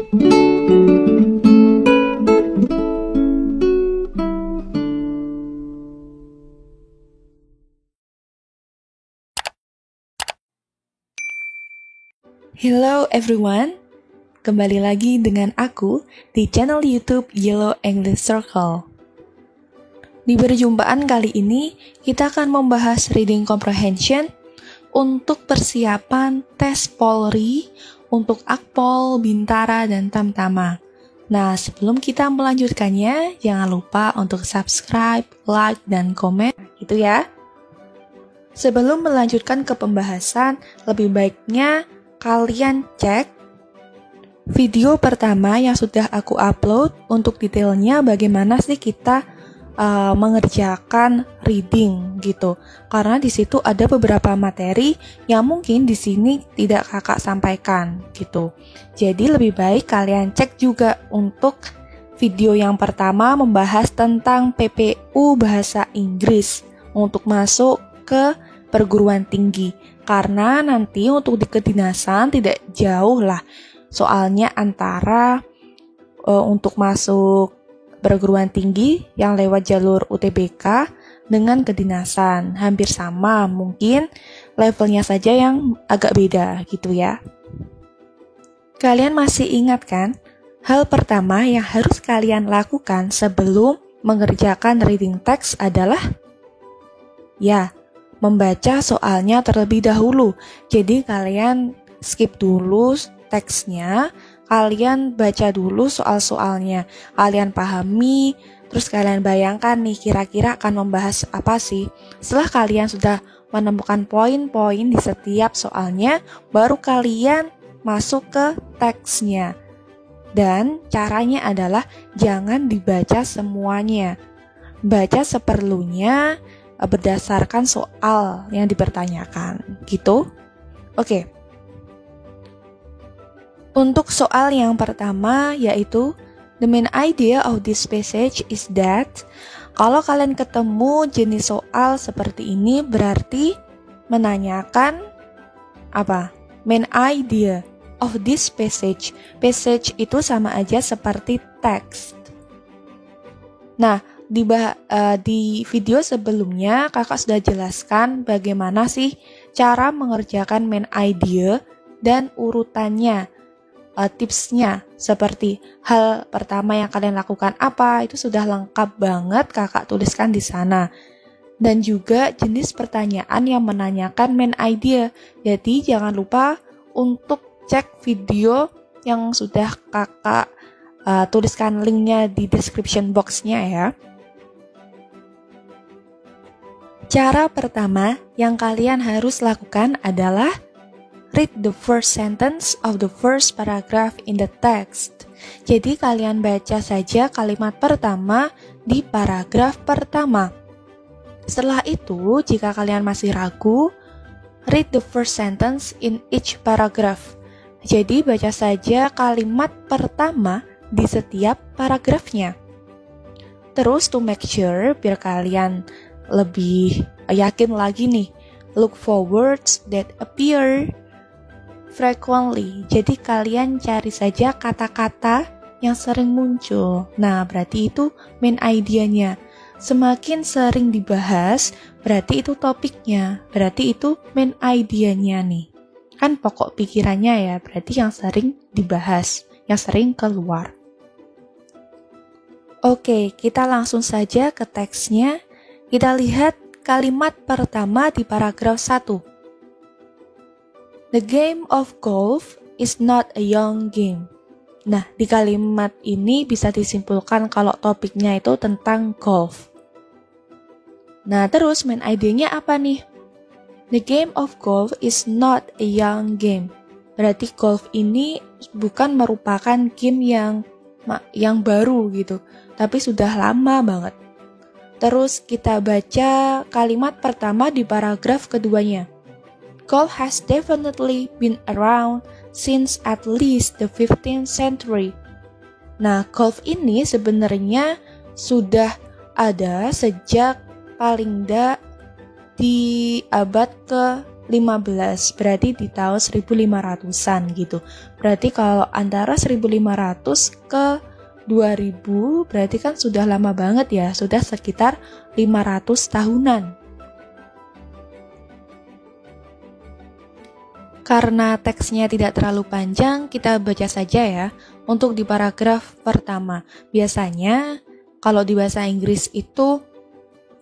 Hello everyone, kembali lagi dengan aku di channel YouTube Yellow English Circle. Di perjumpaan kali ini, kita akan membahas reading comprehension untuk persiapan tes Polri untuk Akpol, Bintara, dan Tamtama. Nah, sebelum kita melanjutkannya, jangan lupa untuk subscribe, like, dan komen, gitu ya. Sebelum melanjutkan ke pembahasan, lebih baiknya kalian cek video pertama yang sudah aku upload untuk detailnya bagaimana sih kita mengerjakan reading gitu. Karena di situ ada beberapa materi yang mungkin di sini tidak kakak sampaikan gitu. Jadi lebih baik kalian cek juga untuk video yang pertama membahas tentang PPU Bahasa Inggris untuk masuk ke perguruan tinggi. Karena nanti untuk di kedinasan tidak jauh lah. Soalnya antara untuk masuk perguruan tinggi yang lewat jalur UTBK dengan kedinasan. Hampir sama, mungkin levelnya saja yang agak beda gitu ya. Kalian masih ingat kan? Hal pertama yang harus kalian lakukan sebelum mengerjakan reading text adalah membaca soalnya terlebih dahulu. Jadi kalian skip dulu teksnya, kalian baca dulu soal-soalnya. Kalian pahami, terus kalian bayangkan nih kira-kira akan membahas apa sih. Setelah kalian sudah menemukan poin-poin di setiap soalnya, baru kalian masuk ke teksnya. Dan caranya adalah jangan dibaca semuanya. Baca seperlunya, berdasarkan soal yang dipertanyakan, gitu. Oke. Untuk soal yang pertama yaitu the main idea of this passage is that. Kalau kalian ketemu jenis soal seperti ini berarti menanyakan apa? Main idea of this passage. Passage itu sama aja seperti text. Nah, di video sebelumnya kakak sudah jelaskan bagaimana sih cara mengerjakan main idea dan urutannya, tipsnya seperti hal pertama yang kalian lakukan apa, itu sudah lengkap banget kakak tuliskan di sana. Dan juga jenis pertanyaan yang menanyakan main idea. Jadi jangan lupa untuk cek video yang sudah kakak tuliskan linknya di description box-nya ya. Cara pertama yang kalian harus lakukan adalah read the first sentence of the first paragraph in the text. Jadi kalian baca saja kalimat pertama di paragraf pertama. Setelah itu, jika kalian masih ragu, read the first sentence in each paragraph. Jadi baca saja kalimat pertama di setiap paragrafnya. Terus to make sure, biar kalian lebih yakin lagi nih, look for words that appear frequently. Jadi kalian cari saja kata-kata yang sering muncul. Nah, berarti itu main idea-nya. Semakin sering dibahas, berarti itu topiknya. Berarti itu main idea-nya nih. Kan pokok pikirannya ya, berarti yang sering dibahas, yang sering keluar. Oke, kita langsung saja ke teksnya. Kita lihat kalimat pertama di paragraf 1. The game of golf is not a young game. Nah, di kalimat ini bisa disimpulkan kalau topiknya itu tentang golf. Nah, terus main idenya apa nih? The game of golf is not a young game. Berarti golf ini bukan merupakan game yang baru gitu, tapi sudah lama banget. Terus kita baca kalimat pertama di paragraf keduanya. Golf has definitely been around since at least the 15th century. Nah, golf ini sebenarnya sudah ada sejak paling tidak di abad 15, berarti di tahun 1500-an gitu. Berarti kalau antara 1500 ke 2000 berarti kan sudah lama banget ya, sudah sekitar 500 tahunan. Karena teksnya tidak terlalu panjang, kita baca saja ya. Untuk di paragraf pertama, biasanya kalau di bahasa Inggris itu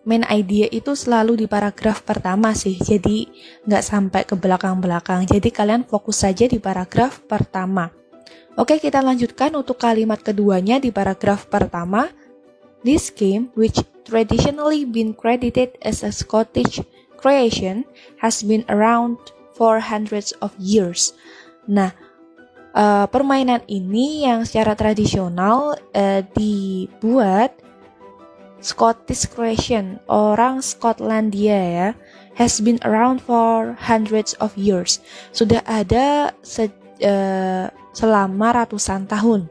main idea itu selalu di paragraf pertama sih, jadi nggak sampai ke belakang-belakang. Jadi kalian fokus saja di paragraf pertama. Oke, kita lanjutkan untuk kalimat keduanya di paragraf pertama. This game, which traditionally been credited as a Scottish creation, has been around for hundreds of years. Nah, permainan ini yang secara tradisional dibuat Scottish creation, orang Skotlandia ya, has been around for hundreds of years. Sudah ada selama ratusan tahun.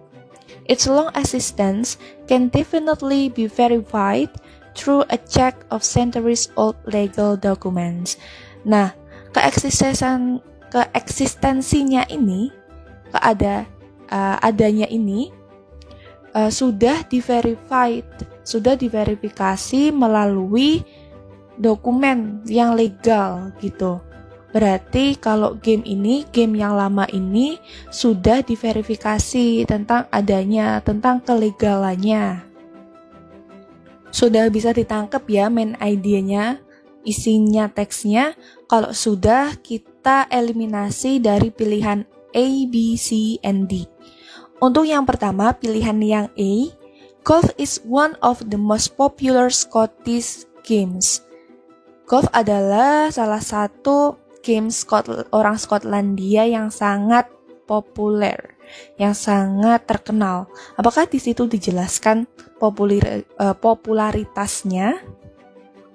Its long existence can definitely be verified through a check of centuries-old legal documents. Nah, keeksistensinya ini, adanya ini sudah diverifikasi melalui dokumen yang legal gitu. Berarti kalau game yang lama ini sudah diverifikasi tentang kelegalannya. Sudah bisa ditangkap ya main idenya, isinya teksnya. Kalau sudah, kita eliminasi dari pilihan A, B, C, and D. Untuk yang pertama, pilihan yang A, golf is one of the most popular Scottish games. Golf adalah salah satu game orang Skotlandia yang sangat populer, yang sangat terkenal. Apakah di situ dijelaskan popularitasnya?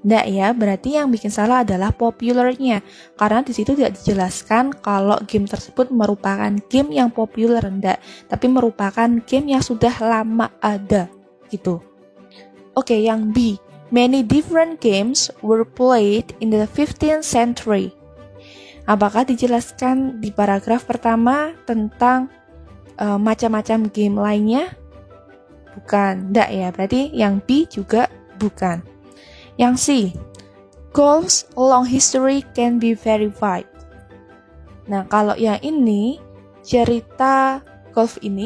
Nggak ya, berarti yang bikin salah adalah populernya. Karena di situ tidak dijelaskan kalau game tersebut merupakan game yang populer, enggak. Tapi merupakan game yang sudah lama ada, gitu. Oke, yang B. Many different games were played in the 15th century. Apakah dijelaskan di paragraf pertama tentang macam-macam game lainnya? Bukan, enggak ya. Berarti yang B juga bukan. Yang C, golf's long history can be verified. Nah, kalau yang ini, cerita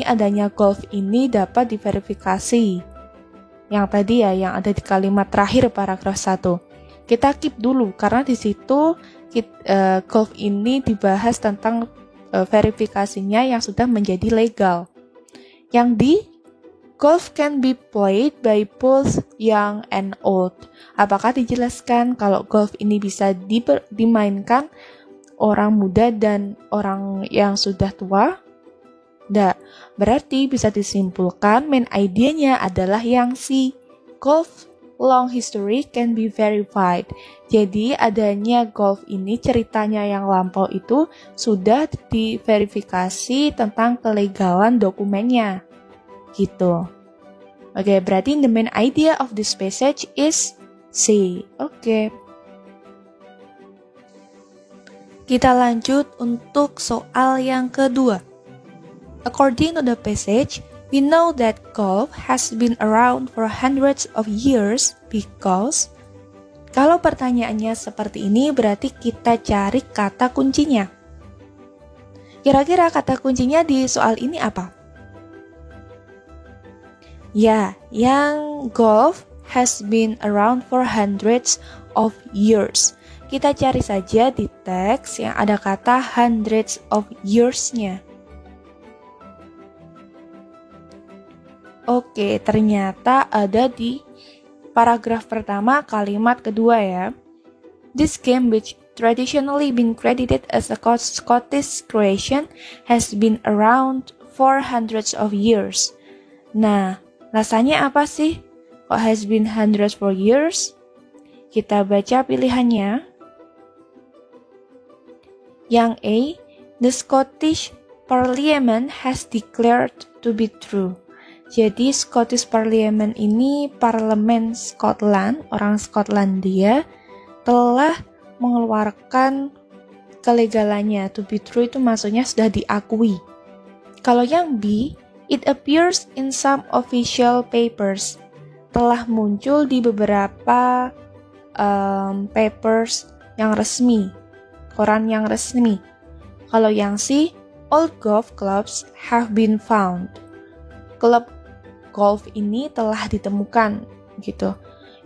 adanya golf ini dapat diverifikasi. Yang tadi ya, yang ada di kalimat terakhir paragraf 1. Kita keep dulu, karena di situ golf ini dibahas tentang verifikasinya yang sudah menjadi legal. Yang D, golf can be played by both young and old. Apakah dijelaskan kalau golf ini bisa dimainkan orang muda dan orang yang sudah tua? Nggak. Berarti bisa disimpulkan main idenya adalah yang C. Golf long history can be verified. Jadi adanya golf ini, ceritanya yang lampau itu sudah diverifikasi tentang kelegalan dokumennya. Gitu. Oke, berarti the main idea of this passage is C. Oke. Kita lanjut untuk soal yang kedua. According to the passage, we know that golf has been around for hundreds of years because... Kalau pertanyaannya seperti ini, berarti kita cari kata kuncinya. Kira-kira kata kuncinya di soal ini apa? Ya, yang golf has been around for hundreds of years. Kita cari saja di teks yang ada kata hundreds of years-nya. Oke, ternyata ada di paragraf pertama kalimat kedua ya. This game, which traditionally been credited as a Scottish creation, has been around for hundreds of years. Nah, rasanya apa sih? Kok has been hundreds for years? Kita baca pilihannya. Yang A, the Scottish Parliament has declared to be true. Jadi Scottish Parliament ini parlemen Scotland, orang Skotlandia, telah mengeluarkan kelegalannya. To be true itu maksudnya sudah diakui. Kalau yang B, it appears in some official papers. Telah muncul di beberapa papers yang resmi, koran yang resmi. Kalau yang C, old golf clubs have been found. Klub golf ini telah ditemukan, gitu.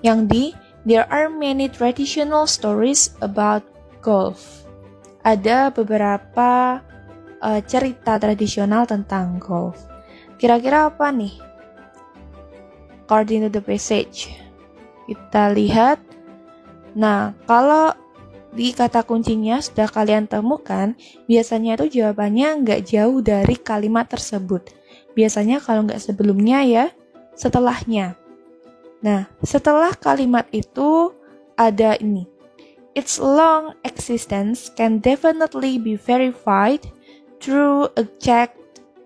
Yang D, there are many traditional stories about golf. Ada beberapa cerita tradisional tentang golf. Kira-kira apa nih? According to the passage. Kita lihat. Nah, kalau di kata kuncinya sudah kalian temukan, biasanya itu jawabannya nggak jauh dari kalimat tersebut. Biasanya kalau nggak sebelumnya ya, setelahnya. Nah, setelah kalimat itu ada ini. Its long existence can definitely be verified through a check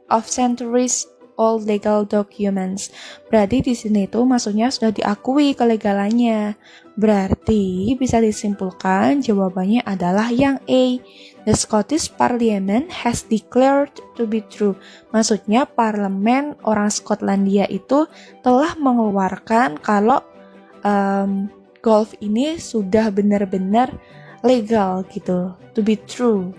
of centuries old legal documents. Berarti di sini itu maksudnya sudah diakui kelegalannya. Berarti bisa disimpulkan jawabannya adalah yang A. The Scottish Parliament has declared to be true. Maksudnya parlemen orang Skotlandia itu telah mengeluarkan kalau golf ini sudah benar-benar legal gitu, to be true.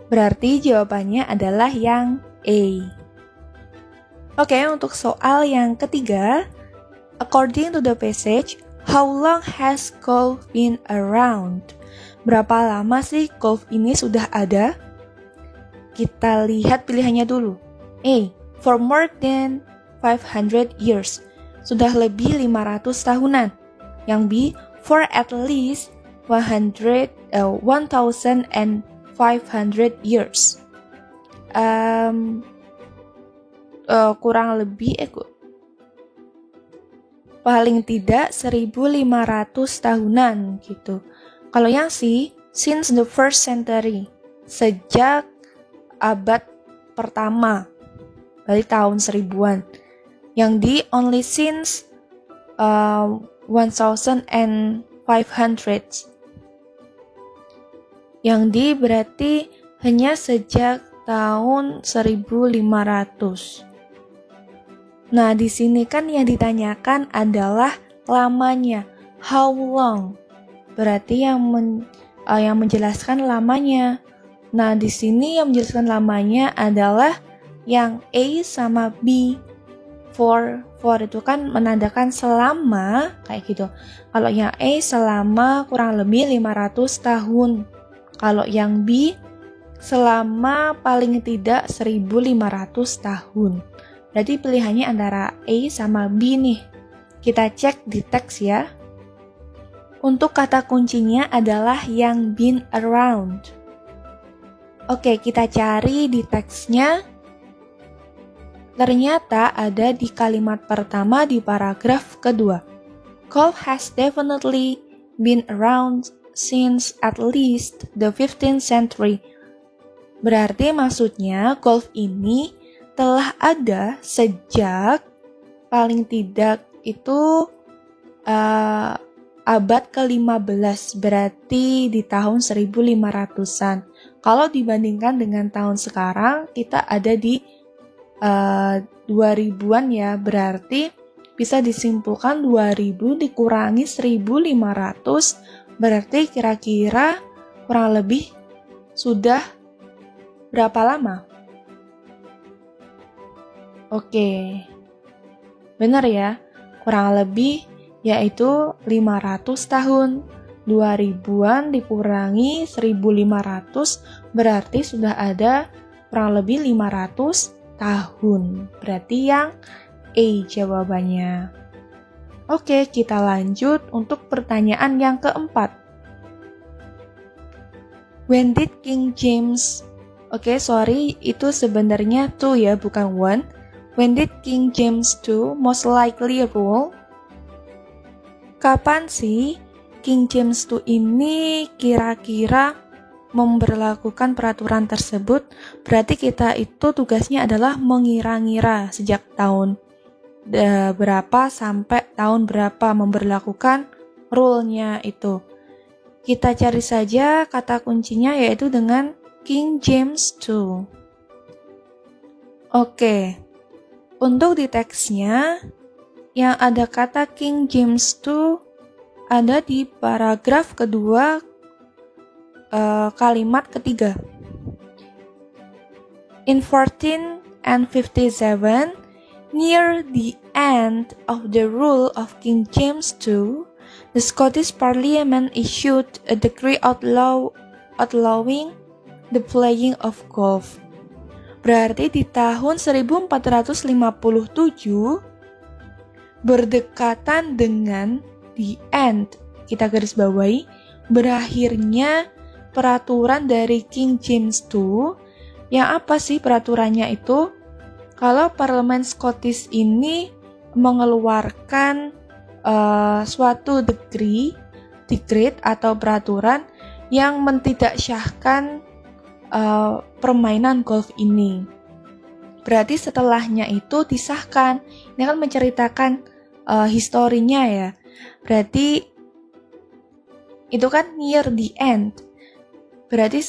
Berarti jawabannya adalah yang A. Oke, untuk soal yang ketiga, according to the passage, how long has golf been around? Berapa lama sih golf ini sudah ada? Kita lihat pilihannya dulu. A, for more than 500 years. Sudah lebih 500 tahunan. Yang B, for at least 1,500 years. Kurang lebih paling tidak 1.500 tahunan gitu. Kalau yang C, since the first century, sejak abad pertama, dari tahun 1000-an. Yang D, only since 1,500. Yang D berarti hanya sejak tahun 1.500. Nah, di sini kan yang ditanyakan adalah lamanya. How long? Berarti yang menjelaskan lamanya. Nah, di sini yang menjelaskan lamanya adalah yang A sama B. For itu kan menandakan selama, kayak gitu. Kalau yang A selama kurang lebih 500 tahun. Kalau yang B selama paling tidak 1.500 tahun. Berarti pilihannya antara A sama B nih. Kita cek di teks ya. Untuk kata kuncinya adalah yang been around. Oke, kita cari di teksnya. Ternyata ada di kalimat pertama di paragraf kedua. Golf has definitely been around since at least the 15th century. Berarti maksudnya golf ini telah ada sejak paling tidak itu abad ke-15, berarti di tahun 1500-an. Kalau dibandingkan dengan tahun sekarang, kita ada di 2000-an ya, berarti bisa disimpulkan 2000 dikurangi 1500, berarti kira-kira kurang lebih sudah berapa lama? Oke, benar ya, kurang lebih yaitu 500 tahun. 2000-an dikurangi 1500 berarti sudah ada kurang lebih 500 tahun. Berarti yang A jawabannya. Oke, kita lanjut untuk pertanyaan yang keempat. When did King James... Oke, sorry, itu sebenarnya 2 ya, bukan 1. When did King James II most likely rule? Kapan sih King James II ini kira-kira memberlakukan peraturan tersebut? Berarti kita itu tugasnya adalah mengira-ngira sejak tahun berapa sampai tahun berapa memberlakukan rule-nya itu. Kita cari saja kata kuncinya yaitu dengan King James II. Oke, untuk di teksnya yang ada kata King James II ada di paragraf kedua kalimat ketiga. In 1457, near the end of the rule of King James II, the Scottish Parliament issued a decree outlawing the playing of golf. Berarti di tahun 1457 berdekatan dengan the end, kita garis bawahi, berakhirnya peraturan dari King James II. Yang apa sih peraturannya itu? Kalau Parlemen Scottish ini mengeluarkan suatu decree atau peraturan yang mentidaksyahkan permainan golf ini. Berarti setelahnya itu disahkan. Ini kan menceritakan historinya ya. Berarti itu kan near the end. Berarti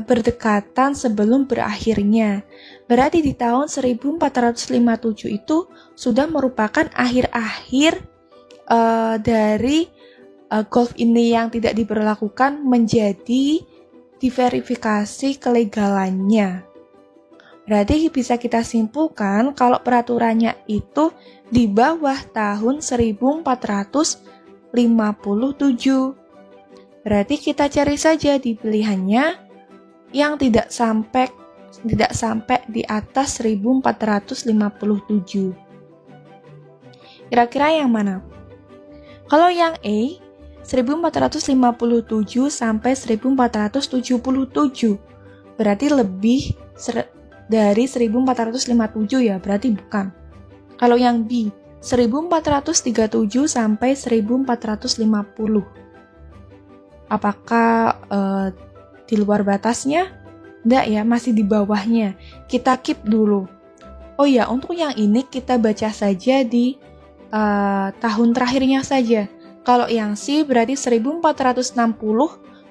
berdekatan sebelum berakhirnya. Berarti di tahun 1457 itu sudah merupakan akhir-akhir dari golf ini yang tidak diberlakukan menjadi diverifikasi kelegalannya. Berarti bisa kita simpulkan kalau peraturannya itu di bawah tahun 1457. Berarti kita cari saja di pilihannya yang tidak sampai di atas 1457. Kira-kira yang mana? Kalau yang A, 1457 sampai 1477, berarti lebih dari 1457 ya, berarti bukan. Kalau yang B, 1437 sampai 1450. Apakah di luar batasnya? Enggak ya, masih di bawahnya. Kita keep dulu. Oh ya, untuk yang ini kita baca saja di tahun terakhirnya saja. Kalau yang C berarti 1460,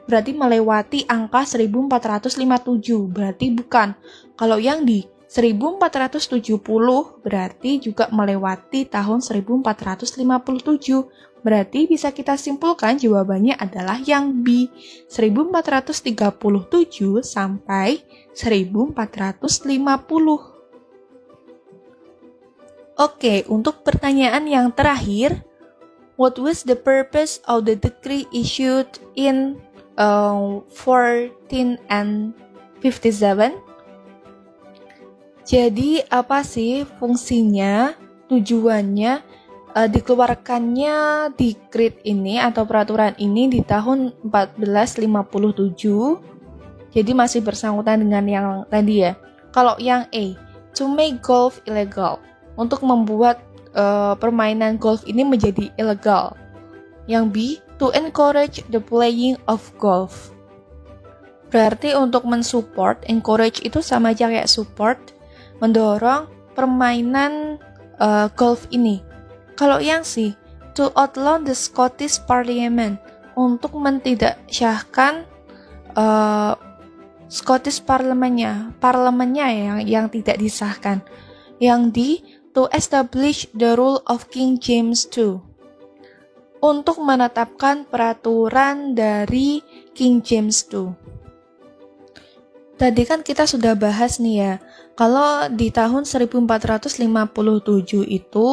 berarti melewati angka 1457, berarti bukan. Kalau yang di 1470 berarti juga melewati tahun 1457. Berarti bisa kita simpulkan jawabannya adalah yang B, 1437 sampai 1450. Oke, untuk pertanyaan yang terakhir, what was the purpose of the decree issued in 1457? Jadi apa sih fungsinya, tujuannya dikeluarkannya decree ini atau peraturan ini di tahun 1457? Jadi masih bersangkutan dengan yang tadi ya. Kalau yang A, to make golf illegal, untuk membuat permainan golf ini menjadi ilegal. Yang B, to encourage the playing of golf. Berarti untuk mensupport, encourage itu sama aja kayak support, mendorong permainan golf ini. Kalau yang C, to outlaw the Scottish Parliament, untuk mentidaksyahkan Scottish parlemennya yang tidak disahkan. Yang D, to establish the rule of King James II, untuk menetapkan peraturan dari King James II. Tadi kan kita sudah bahas nih ya, kalau di tahun 1457 itu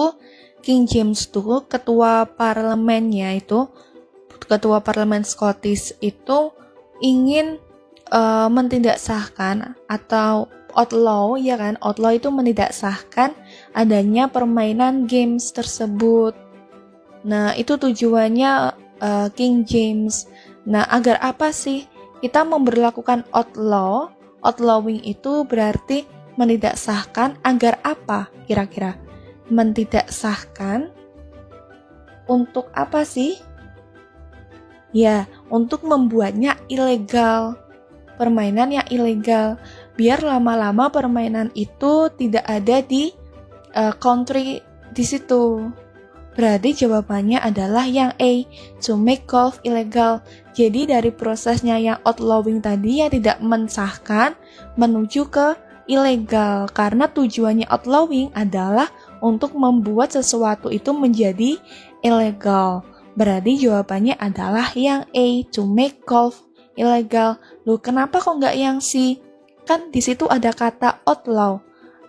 King James II, ketua parlemen Scottish itu ingin mentindaksahkan atau outlaw, ya kan? Outlaw itu mentindaksahkan adanya permainan games tersebut. Nah, itu tujuannya King James. Nah, agar apa sih kita memberlakukan outlaw? Outlawing itu berarti mentindaksahkan agar apa kira-kira? Mentindaksahkan untuk apa sih? Ya, untuk membuatnya ilegal. Permainan yang ilegal. Biar lama-lama permainan itu tidak ada di country di situ. Berarti jawabannya adalah yang A, to make golf illegal. Jadi dari prosesnya yang outlawing tadi yang tidak mensahkan menuju ke ilegal. Karena tujuannya outlawing adalah untuk membuat sesuatu itu menjadi ilegal. Berarti jawabannya adalah yang A, to make golf illegal. Loh, kenapa kok nggak yang C? Kan di situ ada kata outlaw.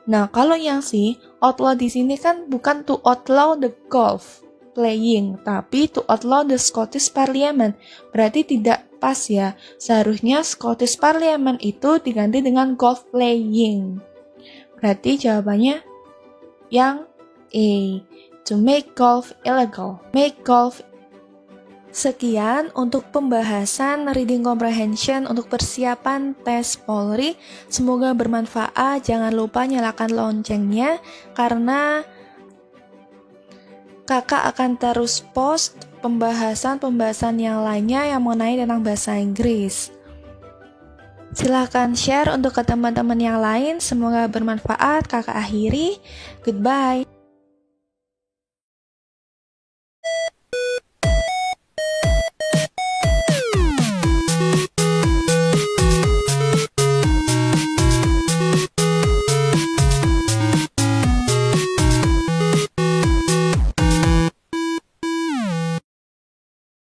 Nah, kalau yang C, outlaw di sini kan bukan to outlaw the golf playing, tapi to outlaw the Scottish Parliament. Berarti tidak pas ya. Seharusnya Scottish Parliament itu diganti dengan golf playing. Berarti jawabannya yang A, to make golf illegal. Make golf. Sekian untuk pembahasan reading comprehension untuk persiapan tes Polri. Semoga bermanfaat. Jangan lupa nyalakan loncengnya karena kakak akan terus post pembahasan-pembahasan yang lainnya yang mengenai tentang bahasa Inggris. Silahkan share untuk ke teman-teman yang lain. Semoga bermanfaat. Kakak akhiri. Goodbye.